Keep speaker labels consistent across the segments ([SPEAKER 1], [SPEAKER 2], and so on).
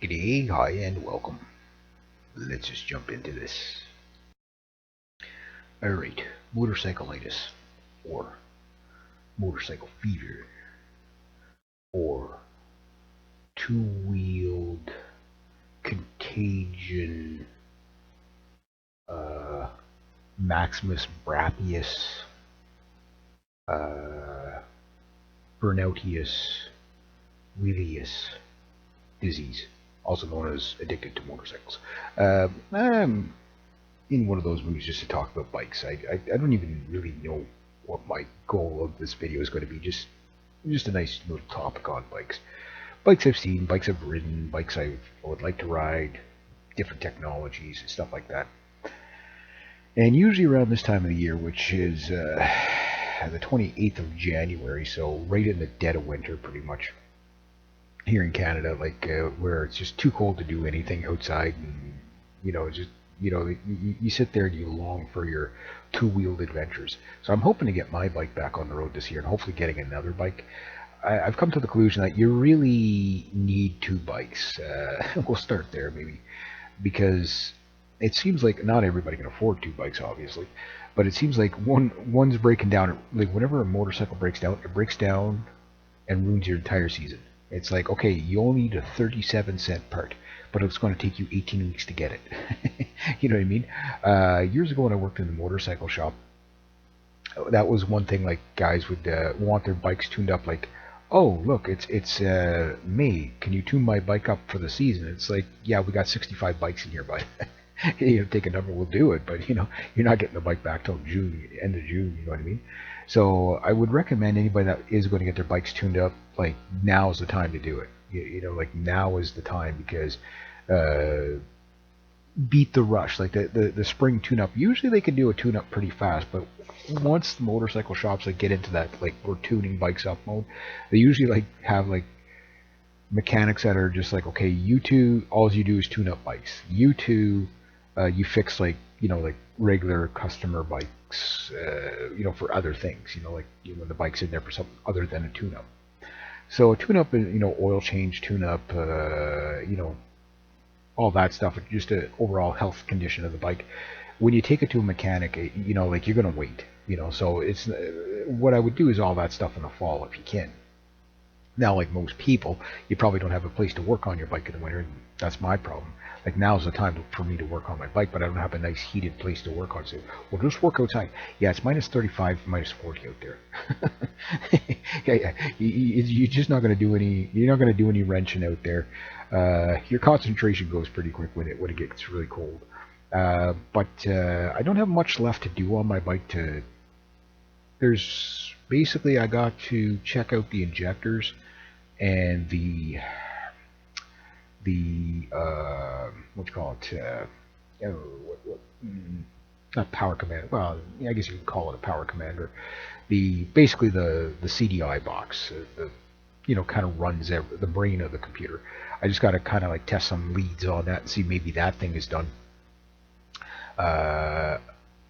[SPEAKER 1] G'day, hi, and welcome. Let's just jump into this. Alright, motorcyclitis, or motorcycle fever, or two-wheeled contagion, uh, Maximus Brachius, uh, Burnoutius, Wheelius disease, also known as addicted to motorcycles. I'm in one of those moods just to talk about bikes. I don't even really know what my goal of this video is going to be. Just a nice little topic on bikes. Bikes I've seen, bikes I've ridden, bikes I would like to ride, different technologies, stuff like that. And usually around this time of the year, which is the 28th of January, so right in the dead of winter, pretty much here in Canada, like where it's just too cold to do anything outside, and just you sit there and you long for your two-wheeled adventures. So I'm hoping to get my bike back on the road this year, and hopefully getting another bike. I've come to the conclusion that you really need two bikes. We'll start there maybe, because it seems like not everybody can afford two bikes, obviously, but it seems like one's breaking down. Like whenever a motorcycle breaks down, it breaks down and ruins your entire season. It's like, okay, you only need a 37-cent part, but it's going to take you 18 weeks to get it. You know what I mean? Years ago when I worked in the motorcycle shop, that was one thing. Like guys would want their bikes tuned up. Like, oh look, it's May. Can you tune my bike up for the season? It's like, yeah, we got 65 bikes in here, but take a number, we'll do it. But you're not getting the bike back till June, end of June. You know what I mean? So I would recommend anybody that is going to get their bikes tuned up, like now is the time to do it. Like now is the time, because uh, beat the rush. Like the spring tune up. Usually they can do a tune up pretty fast, but once the motorcycle shops like get into that, like we're tuning bikes up mode, they usually like have like mechanics that are just like, okay, you two, all you do is tune up bikes. You two, you fix like like regular customer bikes, for other things. Like when the bike's in there for something other than a tune up. So a tune up is oil change, tune up, all that stuff. Just an overall health condition of the bike. When you take it to a mechanic, like you're gonna wait. So it's what I would do is all that stuff in the fall if you can. Now, like most people, you probably don't have a place to work on your bike in the winter, and that's my problem. Like now's the time for me to work on my bike, but I don't have a nice heated place to work on. So, well, just work outside. Yeah, it's minus 35, minus 40 out there. Yeah, you're just not going to do any. You're not going to do any wrenching out there. Your concentration goes pretty quick when it gets really cold. But I don't have much left to do on my bike. There's basically I got to check out the injectors and the what you call it? Not power command. Well, I guess you can call it a power commander. Basically the CDI box. The kind of runs the brain of the computer. I just got to kind of like test some leads on that and see maybe that thing is done, uh,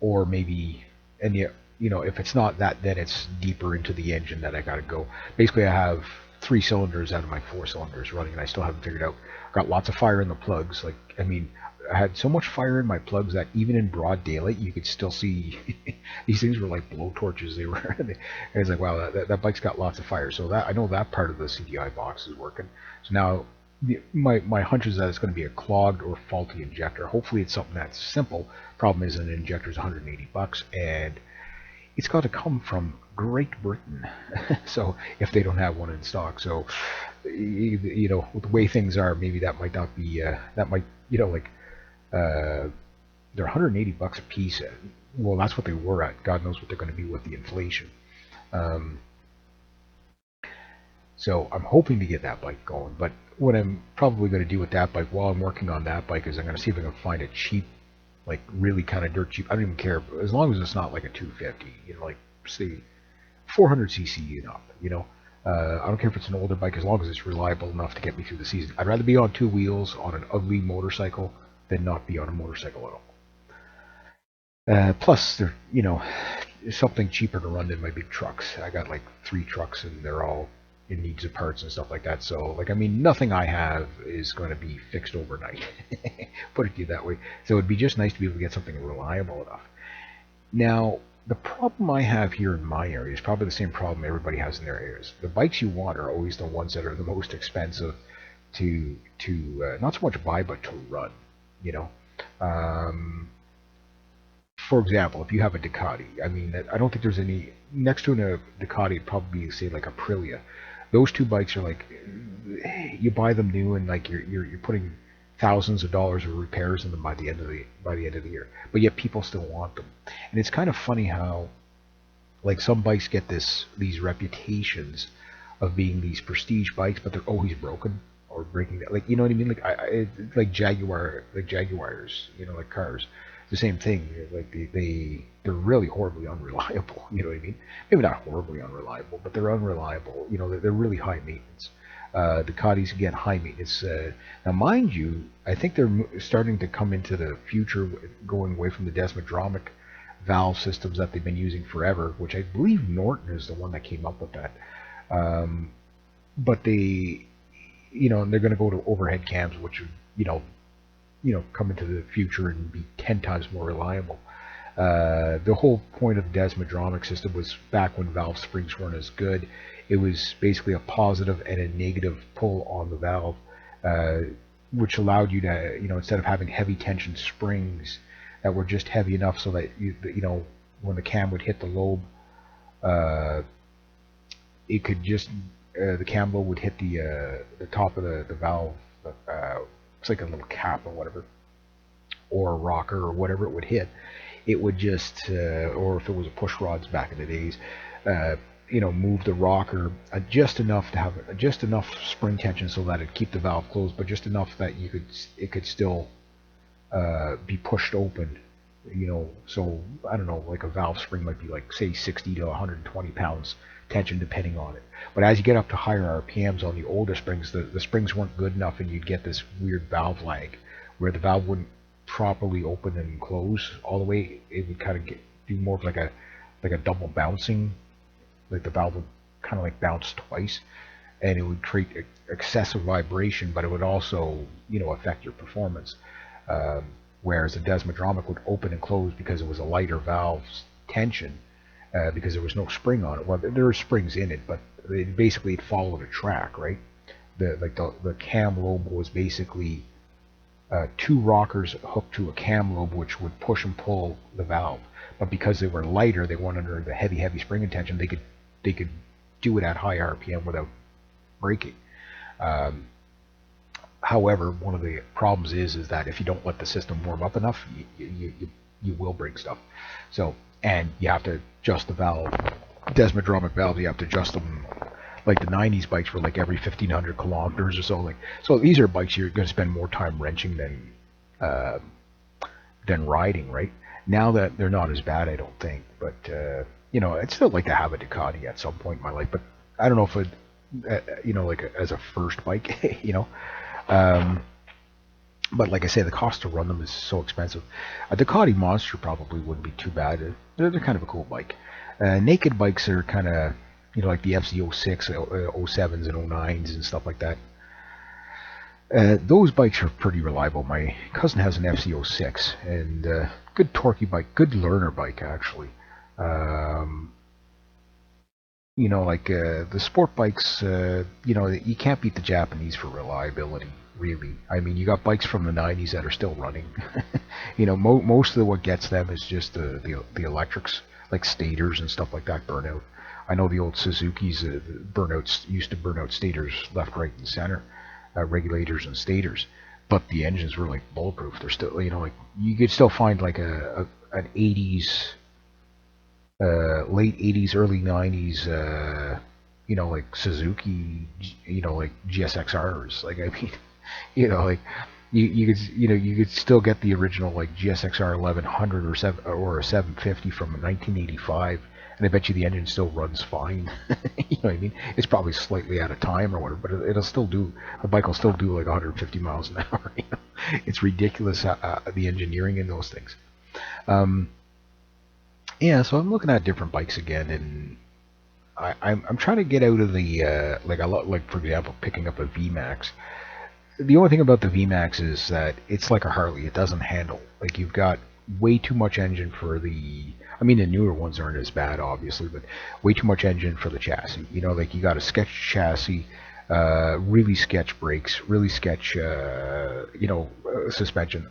[SPEAKER 1] or maybe, and yeah, if it's not that, then it's deeper into the engine that I got to go. Basically, I have 3 cylinders out of my 4 cylinders running, and I still haven't figured out. Got lots of fire in the plugs. Like, I mean, I had so much fire in my plugs that even in broad daylight, you could still see these things were like blow torches. They were. I was like, wow, that bike's got lots of fire. So that I know that part of the CDI box is working. So now my hunch is that it's going to be a clogged or faulty injector. Hopefully, it's something that's simple. Problem is, an injector is 180 bucks, and it's got to come from Great Britain. So if they don't have one in stock, so with the way things are, maybe that might not be. That might like they're 180 bucks a piece. Well, that's what they were at. God knows what they're going to be with the inflation. Um, so I'm hoping to get that bike going. But what I'm probably going to do with that bike while I'm working on that bike is I'm going to see if I can find a cheap, like really kind of dirt cheap. I don't even care as long as it's not like a 250. Like say 400cc and up. I don't care if it's an older bike as long as it's reliable enough to get me through the season. I'd rather be on two wheels on an ugly motorcycle than not be on a motorcycle at all. Plus, they're something cheaper to run than my big trucks. I got like 3 trucks, and they're all in needs of parts and stuff like that. So, like, I mean, nothing I have is going to be fixed overnight. Put it to you that way. So it'd be just nice to be able to get something reliable enough. Now, the problem I have here in my area is probably the same problem everybody has in their areas. The bikes you want are always the ones that are the most expensive to not so much buy but to run. You know, um, for example, if you have a Ducati, I mean, I don't think there's any next to a Ducati. It'd probably be say like Aprilia. Those two bikes are like you buy them new and like you're putting thousands of dollars of repairs in them by the end of the year. But yet people still want them, and it's kind of funny how like some bikes get these reputations of being these prestige bikes, but they're always broken or breaking down. Like you know what I mean? Like like Jaguars, you know, like cars. The same thing. Like they're really horribly unreliable. You know what I mean? Maybe not horribly unreliable, but they're unreliable. You know, they're really high maintenance. Ducatis again high maintenance. Now, mind you, I think they're starting to come into the future, going away from the desmodromic valve systems that they've been using forever, which I believe Norton is the one that came up with that. Um, but they, you know, and they're going to go to overhead cams, which would, come into the future and be 10 times more reliable. The whole point of the desmodromic system was back when valve springs weren't as good. It was basically a positive and a negative pull on the valve, uh, which allowed you to, instead of having heavy tension springs that were just heavy enough so that when the cam would hit the lobe, uh, it could just the cam lobe would hit the top of the valve. It's like a little cap or whatever, or a rocker or whatever it would hit. It would just, or if it was a push rods back in the days, uh, move the rocker just enough to have just enough spring tension so that it'd keep the valve closed, but just enough that it could still be pushed open. So I don't know, like a valve spring might be like say 60 to 120 pounds tension depending on it. But as you get up to higher RPMs on the older springs, the springs weren't good enough, and you'd get this weird valve lag where the valve wouldn't properly open and close all the way. It would kind of do more of like a double bouncing, like the valve would kind of like bounce twice, and it would create excessive vibration, but it would also affect your performance. Um, Whereas the desmodromic would open and close because it was a lighter valve tension, because there was no spring on it. Well, there are springs in it, but it followed a track, right? The cam lobe was basically two rockers hooked to a cam lobe, which would push and pull the valve. But because they were lighter, they weren't under the heavy spring tension. They could do it at high RPM without breaking. Um, However, one of the problems is that if you don't let the system warm up enough, you will break stuff. So, and you have to adjust the valve, desmodromic valves. You have to adjust them like the '90s bikes were like every 1,500 kilometers or so. Like, so these are bikes you're going to spend more time wrenching uh, than riding, right? Now that they're not as bad, I don't think. But I'd still like to have a Ducati at some point in my life. But I don't know if it, like as a first bike, Um, but like I say, the cost to run them is so expensive. A Ducati Monster probably wouldn't be too bad. They're kind of a cool bike. Naked bikes are kind of, like the FC06, 07s, and 09s and stuff like that. Those bikes are pretty reliable. My cousin has an FC06, and good torquey bike, good learner bike actually. Um, the sport bikes, you can't beat the Japanese for reliability, really. I mean, you got bikes from the '90s that are still running. Most of what gets them is just the electrics, like stators and stuff like that, burn out. I know the old Suzuki's burnouts used to burn out stators left, right, and center, regulators and stators, but the engines were like bulletproof. They're still, like you could still find like an '80s late '80s, early '90s, like Suzuki, like GSXRs. Like I mean, like you could still get the original like GSXR 1100 or a 750 from 1985, and I bet you the engine still runs fine. You know what I mean? It's probably slightly out of time or whatever, but it'll still do. A bike will still do like 150 miles an hour. It's ridiculous the engineering in those things. Um, Yeah, so I'm looking at different bikes again, and I'm trying to get out of the like a lot, like for example picking up a VMAX. The only thing about the VMAX is that it's like a Harley. It doesn't handle. Like you've got way too much engine for the. I mean, the newer ones aren't as bad, obviously, but way too much engine for the chassis. You know, like you got a sketch chassis, really sketch brakes, really sketch, suspension,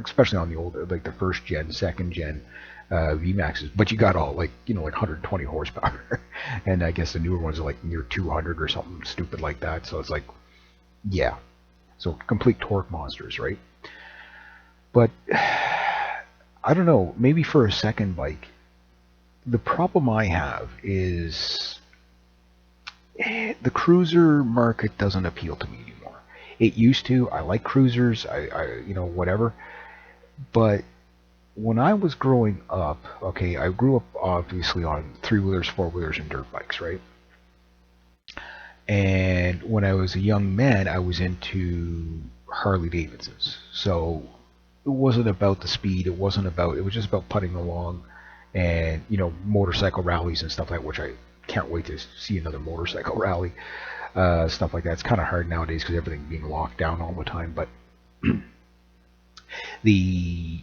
[SPEAKER 1] especially on the older, like the first gen, second gen VMAXs. But you got all like, like 120 horsepower, and I guess the newer ones are like near 200 or something stupid like that. So it's like, yeah, so complete torque monsters, right? But I don't know, maybe for a second bike, the problem I have is the cruiser market doesn't appeal to me anymore. It used to. I like cruisers, whatever. But when I was growing up, okay, I grew up obviously on three-wheelers, four-wheelers, and dirt bikes, right? And when I was a young man, I was into Harley Davidsons. So it wasn't about the speed. It was just about putting along and, motorcycle rallies and stuff like that, which I can't wait to see another motorcycle rally, stuff like that. It's kind of hard nowadays because everything being locked down all the time. But the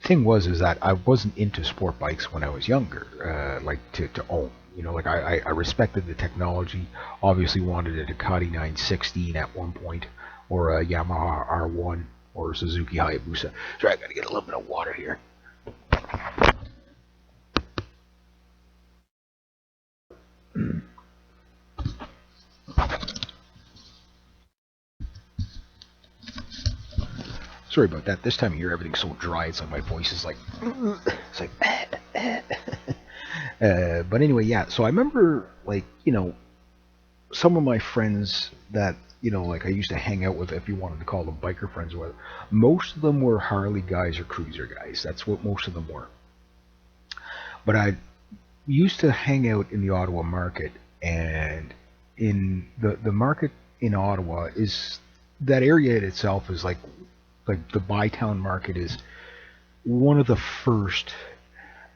[SPEAKER 1] thing is that I wasn't into sport bikes when I was younger, like to own. Like I respected the technology. Obviously, wanted a Ducati 916 at one point, or a Yamaha R1, or a Suzuki Hayabusa. So I got to get a little bit of water here. Sorry about that. This time of year, everything's so dry. It's like my voice is like, it's like. But anyway, yeah. So I remember, like, some of my friends that, like I used to hang out with, if you wanted to call them biker friends or whatever. Most of them were Harley guys or cruiser guys. That's what most of them were. But I used to hang out in the Ottawa market, and in the market in Ottawa is that area itself is like the Bytown market is one of the first,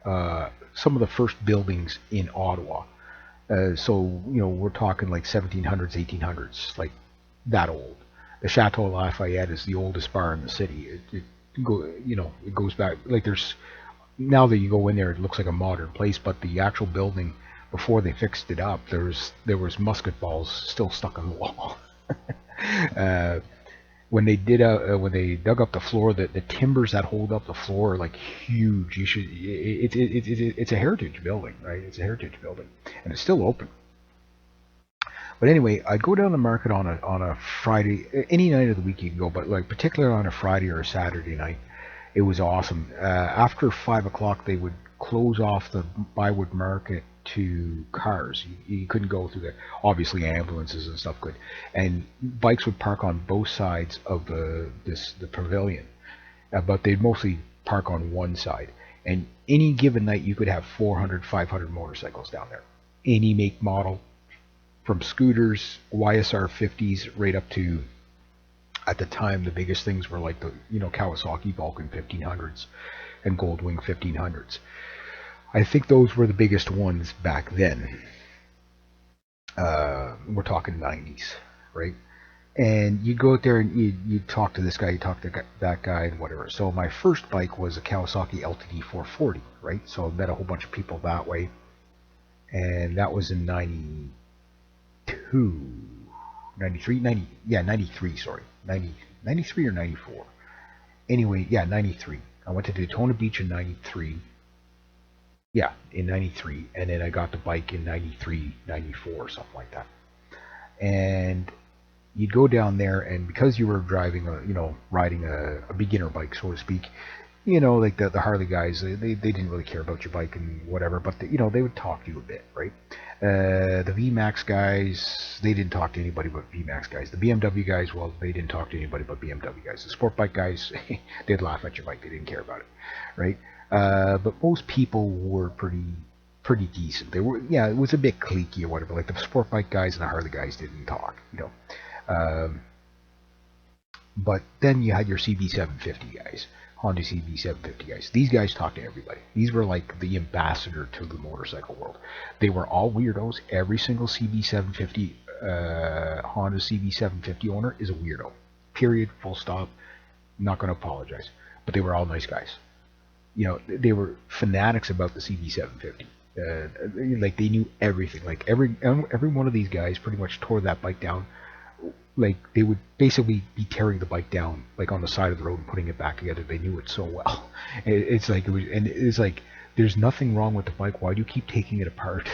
[SPEAKER 1] some of the first buildings in Ottawa. So we're talking like 1700s, 1800s, like that old. The Chateau Lafayette is the oldest bar in the city. It goes back like there's now that you go in there, it looks like a modern place, but the actual building before they fixed it up, there was musket balls still stuck in the wall. uh, when they dug up the floor, the timbers that hold up the floor are like huge. It's a heritage building, right? It's a heritage building, and it's still open. But anyway, I go down the market on a Friday, any night of the week you can go, but like particularly on a Friday or a Saturday night, it was awesome. After 5 o'clock, they would close off the Bywood Market to cars. You couldn't go through there. Obviously, ambulances and stuff could, and bikes would park on both sides of the pavilion, but they'd mostly park on one side. And any given night, you could have 400, 500 motorcycles down there. Any make model, from scooters, YSR 50s, right up to, at the time, the biggest things were like the Kawasaki Vulcan 1500s and Goldwing 1500s. I think those were the biggest ones back then. We're talking 90s, right? And you'd go out there and you'd talk to this guy, you'd talk to that guy, and whatever. So my first bike was a Kawasaki LTD 440, right? So I met a whole bunch of people that way. And that was in 92, 93, 90, yeah, 93, sorry. 93 or 94. Anyway, yeah, 93. I went to Daytona Beach in 93. Yeah, in 93. And then I got the bike in 93, 94, something like that. And you'd go down there, and because you were driving riding a beginner bike, so to speak, like the Harley guys, they didn't really care about your bike and whatever, but they would talk to you a bit, right? The VMAX guys, they didn't talk to anybody but VMAX guys. The BMW guys, well, they didn't talk to anybody but BMW guys. The sport bike guys, they'd laugh at your bike. They didn't care about it, right? But most people were pretty decent. They were, yeah, it was a bit cliquey or whatever. Like the sport bike guys and the Harley guys didn't talk, But then you had your CB750 guys, Honda CB750 guys. These guys talked to everybody. These were like the ambassador to the motorcycle world. They were all weirdos. Every single CB750 Honda CB750 owner is a weirdo. Period. Full stop. Not going to apologize. But they were all nice guys. You know, they were fanatics about the CB750. Like they knew everything. Like every one of these guys pretty much tore that bike down. Like they would basically be tearing the bike down, like on the side of the road and putting it back together. They knew it so well. It's like it's like there's nothing wrong with the bike. Why do you keep taking it apart?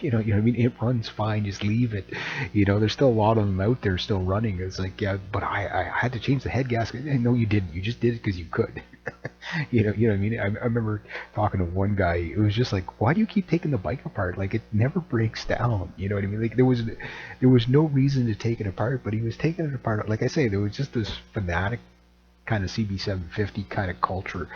[SPEAKER 1] You know what I mean? It runs fine. Just leave it. You know, there's still a lot of them out there still running. It's like, yeah, but I had to change the head gasket. No, you didn't. You just did it because you could. You know what I mean? I remember talking to one guy. It was just like, why do you keep taking the bike apart? Like it never breaks down. You know what I mean? Like there was no reason to take it apart, but he was taking it apart. Like I say, there was just this fanatic kind of CB750 kind of culture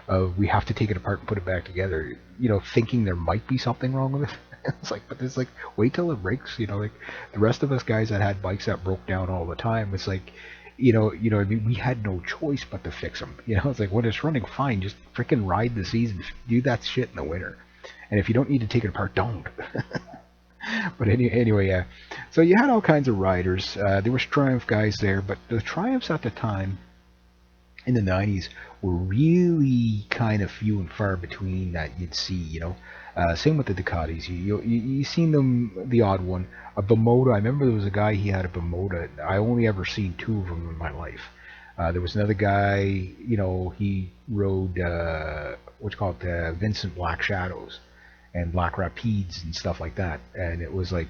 [SPEAKER 1] of we have to take it apart and put it back together, you know, thinking there might be something wrong with it. It's like, but it's like, wait till it breaks, you know, like the rest of us guys that had bikes that broke down all the time, it's like, you know, I mean, we had no choice but to fix them. You know, it's like when it's running fine, just freaking ride the season, do that shit in the winter. And if you don't need to take it apart, don't. But anyway, yeah. So you had all kinds of riders. There was Triumph guys there, but the Triumphs at the time in the 90s were really kind of few and far between that you'd see, you know. Same with the Ducatis. You seen them, the odd one. A Bimota, I remember there was a guy, he had a Bimota. I only ever seen two of them in my life. There was another guy, you know, he rode, what's called Vincent Black Shadows and Black Rapides and stuff like that. And it was like,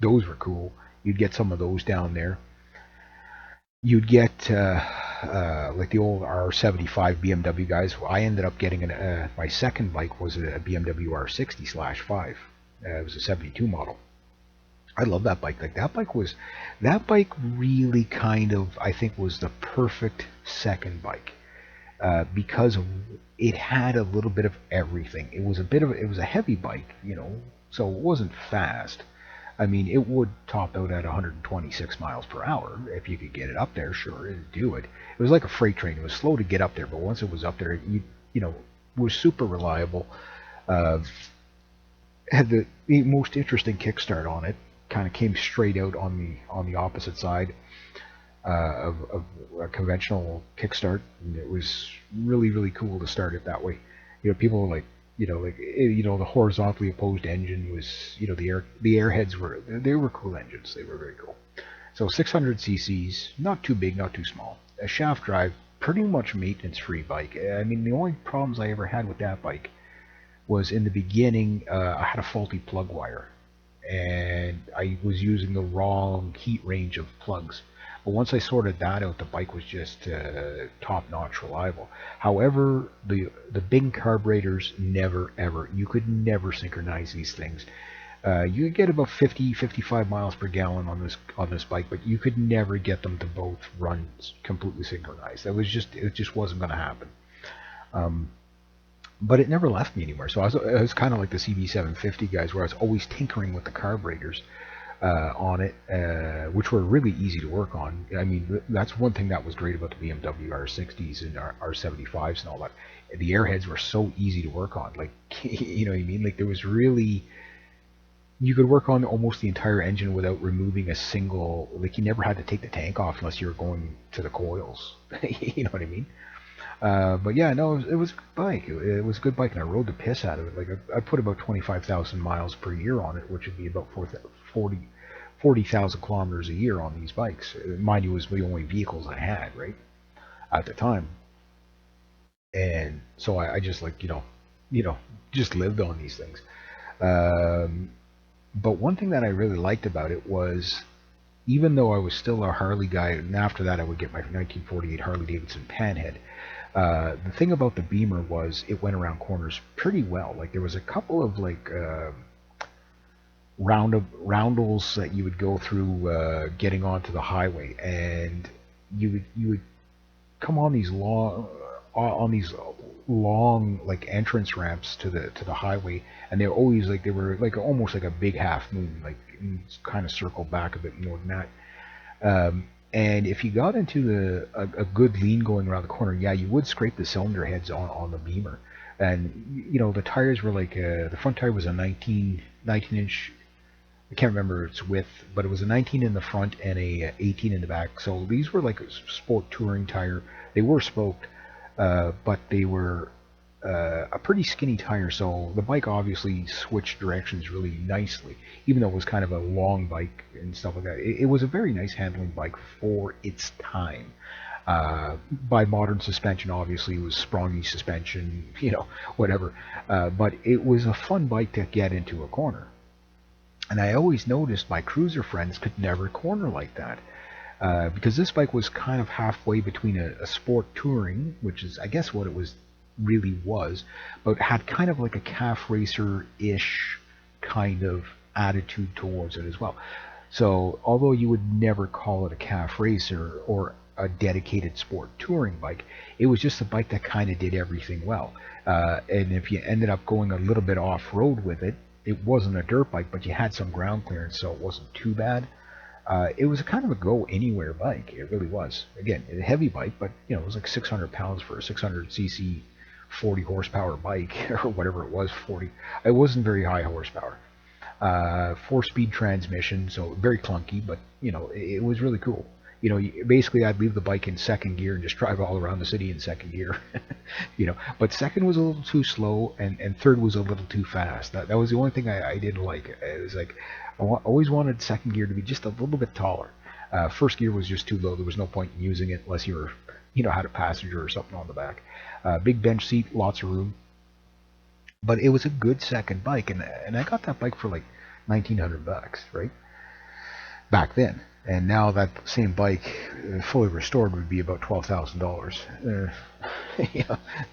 [SPEAKER 1] those were cool. You'd get some of those down there. You'd get like the old R75 BMW guys. I ended up getting my second bike was a BMW R60/5. It was a 72 model. I love that bike. Like that bike really kind of, I think, was the perfect second bike because it had a little bit of everything. It was a heavy bike, you know, so it wasn't fast. I mean, it would top out at 126 miles per hour if you could get it up there. Sure, it'd do it. It was like a freight train. It was slow to get up there, but once it was up there, you know, was super reliable. Had the most interesting kickstart on it. Kind of came straight out on the opposite side of a conventional kickstart, and it was really cool to start it that way. You know, people were like, you know, the horizontally opposed engine was, you know, the airheads were cool engines. They were very cool. So 600 cc's, not too big, not too small. A shaft drive, pretty much maintenance-free bike. I mean, the only problems I ever had with that bike was in the beginning, I had a faulty plug wire, and I was using the wrong heat range of plugs. But once I sorted that out, the bike was just top-notch reliable. However, the big carburetors never ever, you could never synchronize these things. You could get about 55 miles per gallon on this bike, but you could never get them to both run completely synchronized. It just wasn't going to happen. But it never left me anymore. So I was kind of like the CB750 guys, where I was always tinkering with the carburetors on it, which were really easy to work on. I mean, that's one thing that was great about the BMW R60s and R75s and all that. The airheads were so easy to work on. Like, you know what I mean? Like, there was really, you could work on almost the entire engine without removing a single, like, you never had to take the tank off unless you were going to the coils. You know what I mean? But yeah, no, it was a good bike. It was a good bike, and I rode the piss out of it. Like, I put about 25,000 miles per year on it, which would be about 40,000 kilometers a year on these bikes. Mind you, it was the only vehicles I had, right, at the time. And so I just, like, just lived on these things. But one thing that I really liked about it was, even though I was still a Harley guy, and after that I would get my 1948 Harley Davidson Panhead, the thing about the Beamer was it went around corners pretty well. Like, there was a couple of, like, roundels that you would go through getting onto the highway, and you would come on these long like entrance ramps to the highway, and they were like almost like a big half moon, like kind of circle back a bit more than that. And if you got into a good lean going around the corner, yeah, you would scrape the cylinder heads on the Beamer. And the tires were like the front tire was a 19 inch. I can't remember its width, but it was a 19 in the front and a 18 in the back. So these were like a sport touring tire. They were spoked, but they were a pretty skinny tire. So the bike obviously switched directions really nicely, even though it was kind of a long bike and stuff like that. It was a very nice handling bike for its time. By modern suspension, obviously, it was sprongy suspension, whatever. But it was a fun bike to get into a corner. And I always noticed my cruiser friends could never corner like that. Because this bike was kind of halfway between a sport touring, which is, I guess, what it really was, but had kind of like a calf racer-ish kind of attitude towards it as well. So, although you would never call it a calf racer or a dedicated sport touring bike, it was just a bike that kind of did everything well. And if you ended up going a little bit off-road with it, it wasn't a dirt bike, but you had some ground clearance, so it wasn't too bad. It was a kind of a go anywhere bike. It really was. Again, a heavy bike, but it was like 600 pounds for a 600cc 40 horsepower bike or whatever it was. 40. It wasn't very high horsepower. 4-speed transmission, so very clunky, but it was really cool. Basically I'd leave the bike in second gear and just drive all around the city in second gear. But second was a little too slow, and third was a little too fast. That was the only thing I didn't like. It was like always wanted second gear to be just a little bit taller. First gear was just too low. There was no point in using it unless you were, had a passenger or something on the back. Big bench seat, lots of room. But it was a good second bike, and I got that bike for like $1,900, right? Back then. And now that same bike, fully restored, would be about $12,000.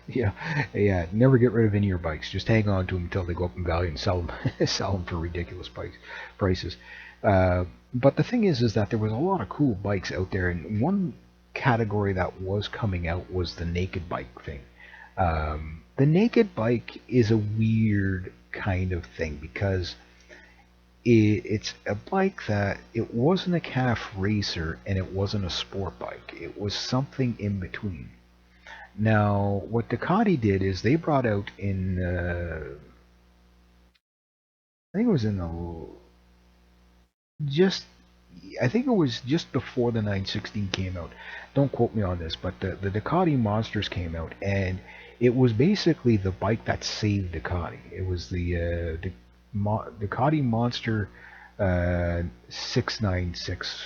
[SPEAKER 1] Yeah. Never get rid of any of your bikes. Just hang on to them until they go up in value and sell them for ridiculous prices. But the thing is that there was a lot of cool bikes out there, and one category that was coming out was the naked bike thing. The naked bike is a weird kind of thing because it's a bike that it wasn't a calf racer and it wasn't a sport bike. It was something in between. Now, what Ducati did is they brought out I think it was in the just I think it was just before the 916 came out. Don't quote me on this, but the Ducati Monsters came out, and it was basically the bike that saved Ducati. It was the Ducati Monster 696,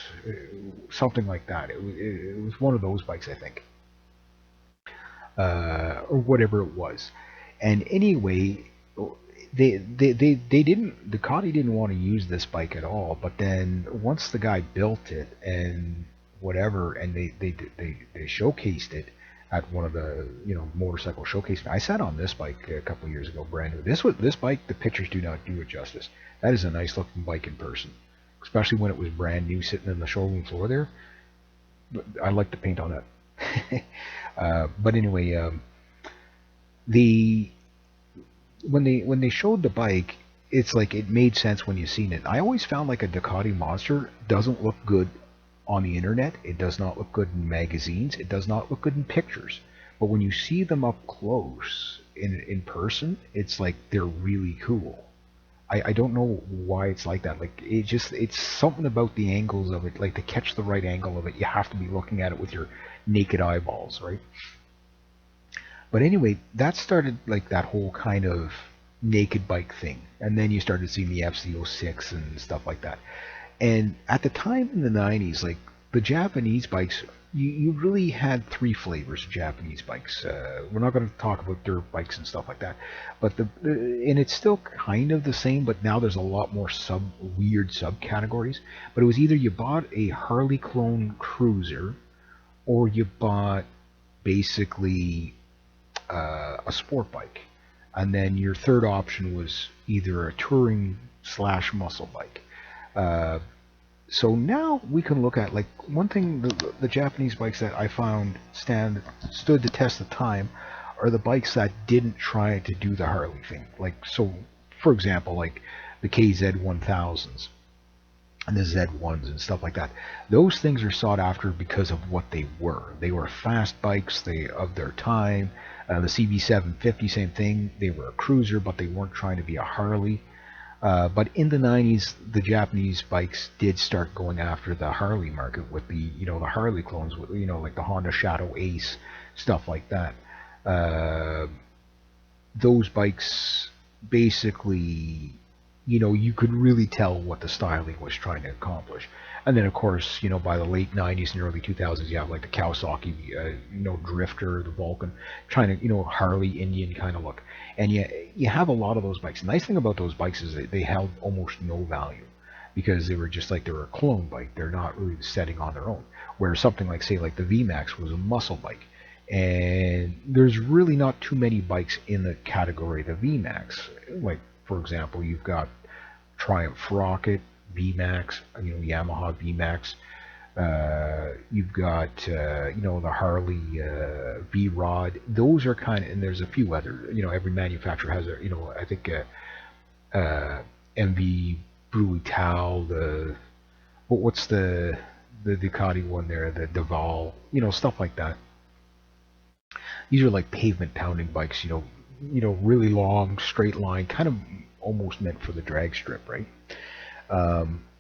[SPEAKER 1] something like that. It was one of those bikes, I think, or whatever it was. And anyway, they didn't Ducati didn't want to use this bike at all. But then once the guy built it and whatever, and they showcased it at one of the motorcycle showcase. I sat on this bike a couple of years ago, brand new. This bike, the pictures do not do it justice. That is a nice looking bike in person, especially when it was brand new sitting in the showroom floor there. I like the paint on that. But anyway, when they showed the bike, it's like it made sense when you seen it. I always found like a Ducati Monster doesn't look good on the internet. It does not look good in magazines. It does not look good in pictures. But when you see them up close in person, it's like they're really cool. I don't know why it's like that. Like it's something about the angles of it. Like to catch the right angle of it, you have to be looking at it with your naked eyeballs, right? But anyway, that started like that whole kind of naked bike thing, and then you started seeing the FC06 and stuff like that. And at the time in the 90s, like the Japanese bikes, you really had three flavors of Japanese bikes. We're not going to talk about dirt bikes and stuff like that, but and it's still kind of the same, but now there's a lot more weird subcategories. But it was either you bought a Harley clone cruiser, or you bought basically a sport bike, and then your third option was either a touring / muscle bike. So now we can look at like one thing, the Japanese bikes that I found stood the test of time are the bikes that didn't try to do the Harley thing. Like, so for example, like the KZ 1000s. and the Z1s and stuff like that. Those things are sought after because of what they were. They were fast bikes, they of their time. The CB750, same thing. They were a cruiser, but they weren't trying to be a Harley. But in the 90s, the Japanese bikes did start going after the Harley market with the Harley clones, with, like the Honda Shadow Ace, stuff like that. Uh, those bikes basically, you could really tell what the styling was trying to accomplish. And then, of course, by the late 90s and early 2000s, you have like the Kawasaki, Drifter, the Vulcan, trying to, Harley Indian kind of look. And you have a lot of those bikes. The nice thing about those bikes is that they held almost no value because they were just like they were a clone bike. They're not really setting on their own. Where something like, say, like the VMAX was a muscle bike. And there's really not too many bikes in the category of the VMAX. Like, for example, you've got Triumph Rocket, VMAX, Yamaha VMAX. You've got, the Harley V-Rod. Those are kind of, and there's a few other, every manufacturer has a, I think MV Brutal, what's the Ducati one there, the Deval, stuff like that. These are like pavement pounding bikes, really long, straight line, kind of almost meant for the drag strip, right?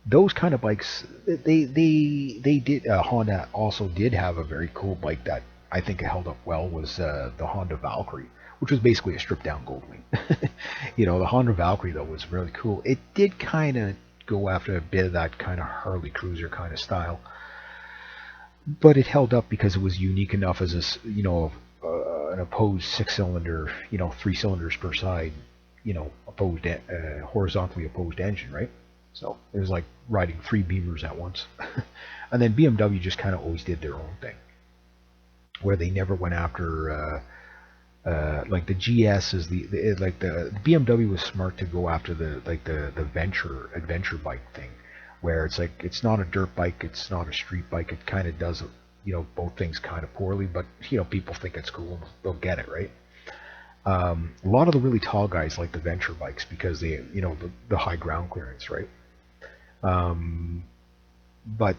[SPEAKER 1] Those kind of bikes, they did. Honda also did have a very cool bike that I think held up well, was the Honda Valkyrie, which was basically a stripped down Goldwing. The Honda Valkyrie though was really cool. It did kind of go after a bit of that kind of Harley cruiser kind of style, but it held up because it was unique enough as an opposed six-cylinder, 3 cylinders per side, opposed horizontally opposed engine, right? So it was like riding 3 Beamers at once. And then BMW just kind of always did their own thing, where they never went after like the GS is the BMW was smart to go after the adventure bike thing, where it's like it's not a dirt bike, it's not a street bike, it kind of does both things kind of poorly, but people think it's cool, they'll get it, right? A lot of the really tall guys like the venture bikes because they the high ground clearance, right? But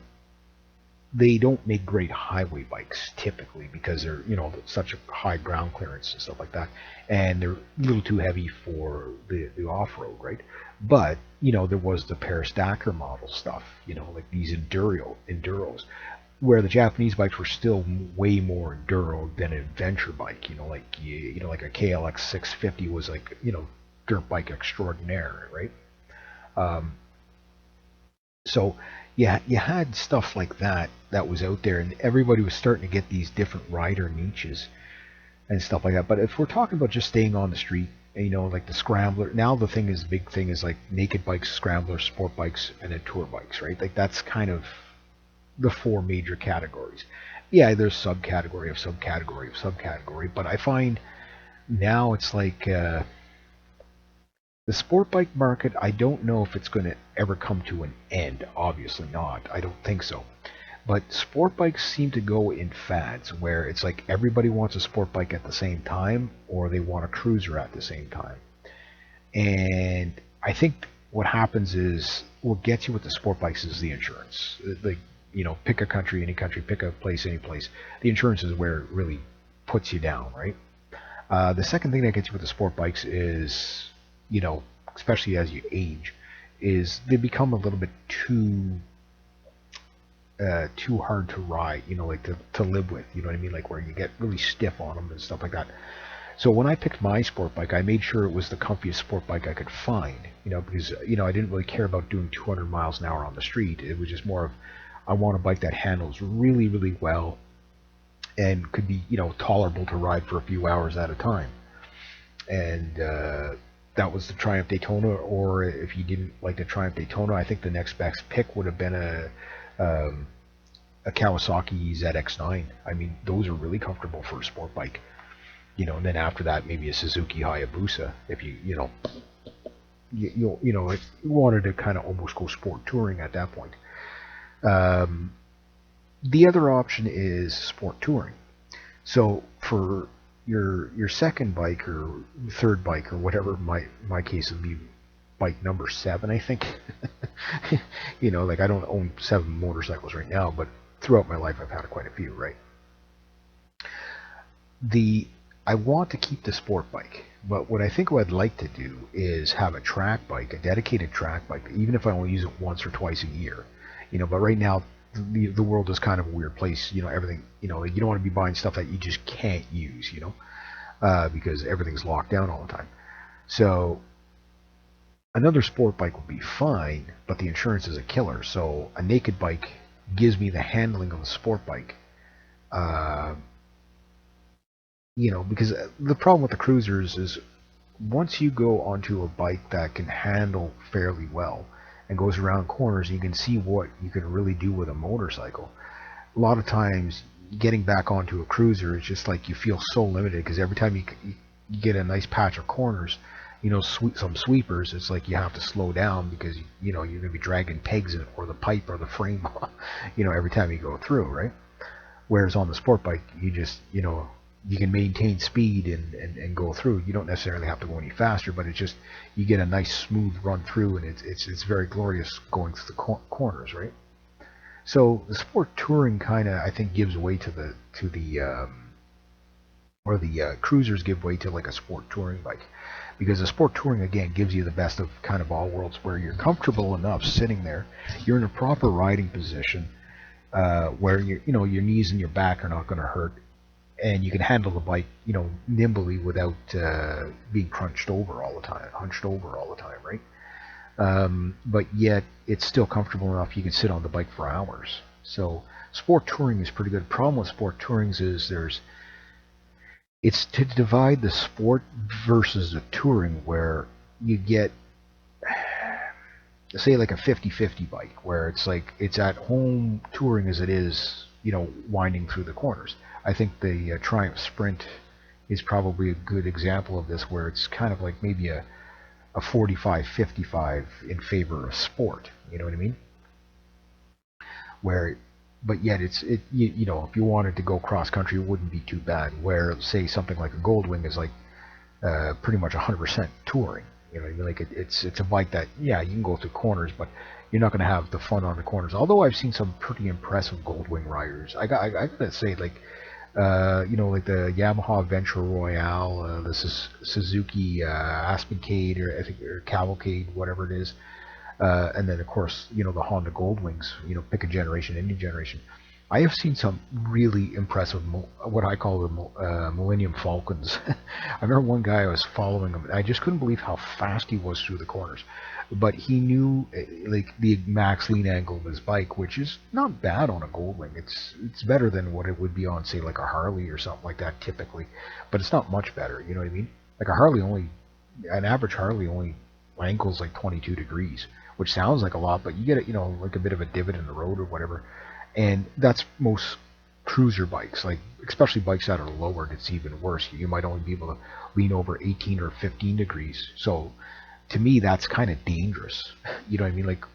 [SPEAKER 1] they don't make great highway bikes typically because they're such a high ground clearance and stuff like that, and they're a little too heavy for the off-road, right? But there was the Paris Dakar model stuff, like these enduros, where the Japanese bikes were still way more enduro than an adventure bike. Like a KLX 650 was like dirt bike extraordinaire, right? Um, so yeah, you had stuff like that was out there, and everybody was starting to get these different rider niches and stuff like that. But if we're talking about just staying on the street, like the scrambler, now the big thing is like naked bikes, scramblers, sport bikes, and then tour bikes, right? Like that's kind of the 4 major categories. Yeah, there's subcategory of subcategory of subcategory, but I find now it's like the sport bike market, I don't know if it's going to ever come to an end. Obviously not. I don't think so. But sport bikes seem to go in fads where it's like everybody wants a sport bike at the same time or they want a cruiser at the same time. And I think what happens is what gets you with the sport bikes is the insurance. Like, pick a country, any country, pick a place, any place. The insurance is where it really puts you down, right? The second thing that gets you with the sport bikes is, especially as you age, is they become a little bit too hard to ride, like to live with, you know what I mean? Like where you get really stiff on them and stuff like that. So when I picked my sport bike, I made sure it was the comfiest sport bike I could find, because, I didn't really care about doing 200 miles an hour on the street. It was just more of, I want a bike that handles really, really well and could be, tolerable to ride for a few hours at a time. And that was the Triumph Daytona, or if you didn't like the Triumph Daytona, I think the next best pick would have been a Kawasaki ZX9. I mean, those are really comfortable for a sport bike. And then after that, maybe a Suzuki Hayabusa, if if you wanted to kind of almost go sport touring at that point. The other option is sport touring. So for your second bike or third bike or whatever my case would be, bike number 7, I think. Like I don't own 7 motorcycles right now, but throughout my life I've had quite a few, right? The I want to keep the sport bike, but what I think what I'd like to do is have a track bike, a dedicated track bike, even if I only use it once or twice a year. But right now the world is kind of a weird place. Everything. Like you don't want to be buying stuff that you just can't use. Because everything's locked down all the time. So another sport bike would be fine, but the insurance is a killer. So a naked bike gives me the handling of a sport bike. Uh, because the problem with the cruisers is once you go onto a bike that can handle fairly well and goes around corners, you can see what you can really do with a motorcycle. A lot of times, getting back onto a cruiser is just like you feel so limited because every time you get a nice patch of corners, some sweepers, it's like you have to slow down because you're going to be dragging pegs in or the pipe or the frame, every time you go through, right? Whereas on the sport bike, you just you can maintain speed and go through. You don't necessarily have to go any faster, but it's just you get a nice smooth run through, and it's very glorious going through the corners, right? So the sport touring kind of I think gives way to the cruisers give way to like a sport touring bike, because the sport touring again gives you the best of kind of all worlds, where you're comfortable enough sitting there, you're in a proper riding position, where your knees and your back are not going to hurt, and you can handle the bike, nimbly without being hunched over all the time, right? But yet it's still comfortable enough you can sit on the bike for hours. So sport touring is pretty good. The problem with sport touring is it's to divide the sport versus the touring, where you get, say, like a 50-50 bike, where it's like it's at home touring as it is, winding through the corners. I think the Triumph Sprint is probably a good example of this, where it's kind of like maybe a 45-55 in favor of sport. You know what I mean? Where, but yet if you wanted to go cross country, it wouldn't be too bad. Where, say, something like a Goldwing is like pretty much 100% touring. You know what I mean? Like it's a bike that, yeah, you can go through corners, but you're not going to have the fun on the corners. Although I've seen some pretty impressive Goldwing riders. I gotta say, like like the Yamaha Venture Royale, the Suzuki Aspencade, or I think, or Cavalcade, whatever it is, and then of course the Honda Goldwings. Pick a generation, any generation. I have seen some really impressive, what I call the Millennium Falcons. I remember one guy, I was following him, and I just couldn't believe how fast he was through the corners. But he knew like the max lean angle of his bike, which is not bad on a Goldwing. It's better than what it would be on, say, like a Harley or something like that typically, but it's not much better. You know what I mean? Like an average Harley only angles like 22 degrees, which sounds like a lot, but you get like a bit of a divot in the road or whatever. And that's most cruiser bikes, like especially bikes that are lowered, it's even worse. You might only be able to lean over 18 or 15 degrees. So to me, that's kind of dangerous. You know what I mean? Like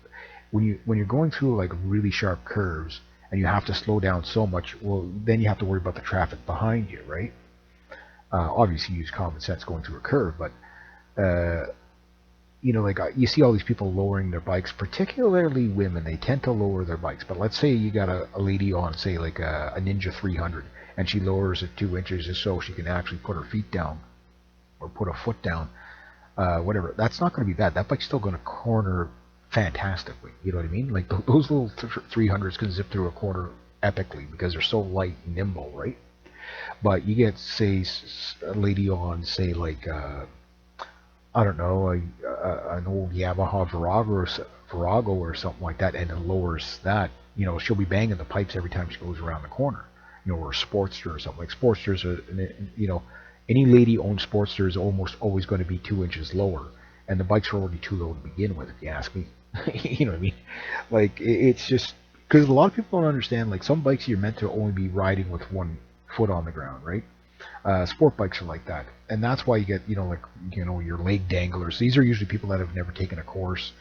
[SPEAKER 1] when you're going through like really sharp curves and you have to slow down so much, well, then you have to worry about the traffic behind you, right? Obviously, use common sense going through a curve, but like you see all these people lowering their bikes, particularly women. They tend to lower their bikes. But let's say you got a lady on, say, like a Ninja 300, and she lowers it 2 inches just so she can actually put her feet down or put a foot down, whatever. That's not going to be bad. That bike's still going to corner fantastically. You know what I mean? Like those little 300s can zip through a corner epically because they're so light and nimble, right? But you get, say, a lady on, say, like I don't know, an old Yamaha Virago or something like that, and it lowers that. She'll be banging the pipes every time she goes around the corner. Or a Sportster or something. Like Sportsters are, any lady-owned Sportster is almost always going to be 2 inches lower, and the bikes are already too low to begin with, if you ask me. You know what I mean? Like it's just because a lot of people don't understand. Like some bikes, you're meant to only be riding with one foot on the ground, right? Sport bikes are like that, and that's why you get your leg danglers. These are usually people that have never taken a course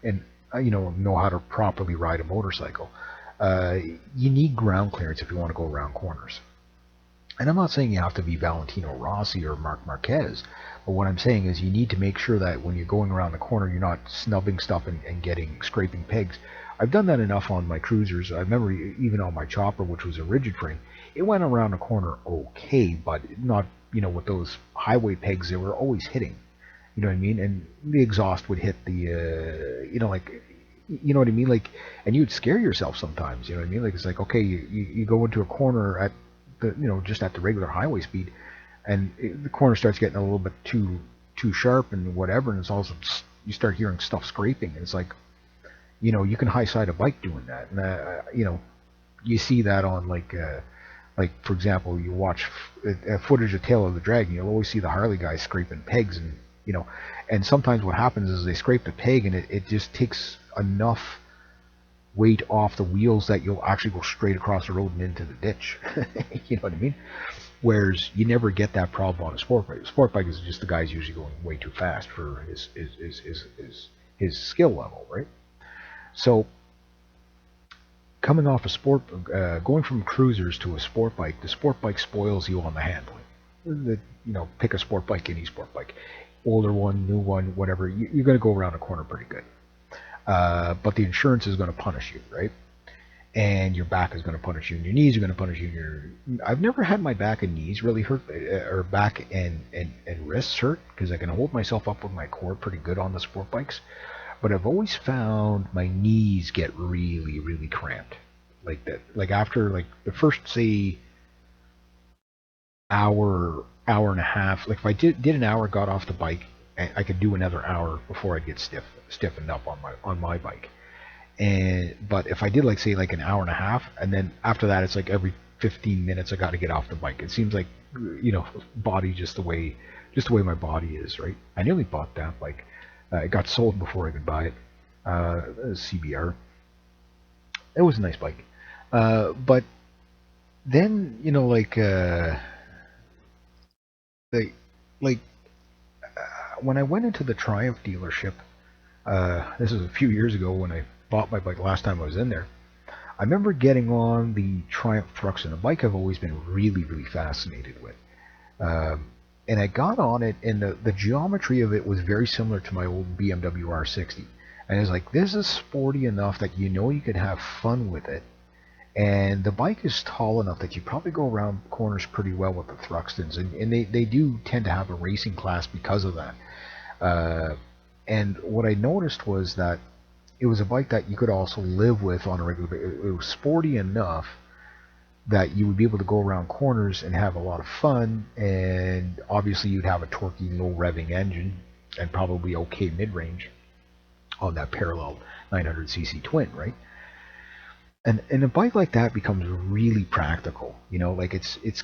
[SPEAKER 1] and know how to properly ride a motorcycle. You need ground clearance if you want to go around corners. And I'm not saying you have to be Valentino Rossi or Marc Marquez, but what I'm saying is you need to make sure that when you're going around the corner, you're not snubbing stuff and getting scraping pegs. I've done that enough on my cruisers. I remember even on my chopper, which was a rigid frame, it went around the corner okay, but not, with those highway pegs, they were always hitting. You know what I mean? And the exhaust would hit the, like, you know what I mean? Like, and you'd scare yourself sometimes. You know what I mean? Like, it's like, okay, you go into a corner at the, just at the regular highway speed, and the corner starts getting a little bit too sharp and whatever, and it's also you start hearing stuff scraping, and it's like, you can high side a bike doing that, and you see that on like for example, you watch footage of Tail of the Dragon, you'll always see the Harley guys scraping pegs, and and sometimes what happens is they scrape the peg, and it just takes enough weight off the wheels that you'll actually go straight across the road and into the ditch. You know what I mean? Whereas you never get that problem on a sport bike. A sport bike is just the guy's usually going way too fast for his skill level, right? So coming off a going from cruisers to a sport bike, the sport bike spoils you on the handling. Pick a sport bike, any sport bike, older one, new one, whatever. You're going to go around a corner pretty good. But the insurance is going to punish you, right? And your back is going to punish you, and your knees are going to punish you. I've never had my back and knees really hurt, or back and wrists hurt, because I can hold myself up with my core pretty good on the sport bikes. But I've always found my knees get really, really cramped, like that. Like after like the first, say, hour and a half. Like if I did an hour, got off the bike, I could do another hour before I'd get stiffened up on my bike. But if I did like say like an hour and a half, and then after that it's like every 15 minutes I got to get off the bike. It seems like body just the way my body is, right? I nearly bought that bike. It got sold before I could buy it. CBR. It was a nice bike, but then like when I went into the Triumph dealership, this was a few years ago when I bought my bike last time I was in there. I remember getting on the Triumph Thruxton, a bike I've always been really, really fascinated with. And I got on it, and the geometry of it was very similar to my old BMW R60. And I was like, this is sporty enough that you could have fun with it. And the bike is tall enough that you probably go around corners pretty well with the Thruxtons. And they do tend to have a racing class because of that. And what I noticed was that it was a bike that you could also live with on a regular basis. It was sporty enough that you would be able to go around corners and have a lot of fun, and obviously you'd have a torquey, low revving engine and probably okay mid-range on that parallel 900cc twin, right? And a bike like that becomes really practical, like it's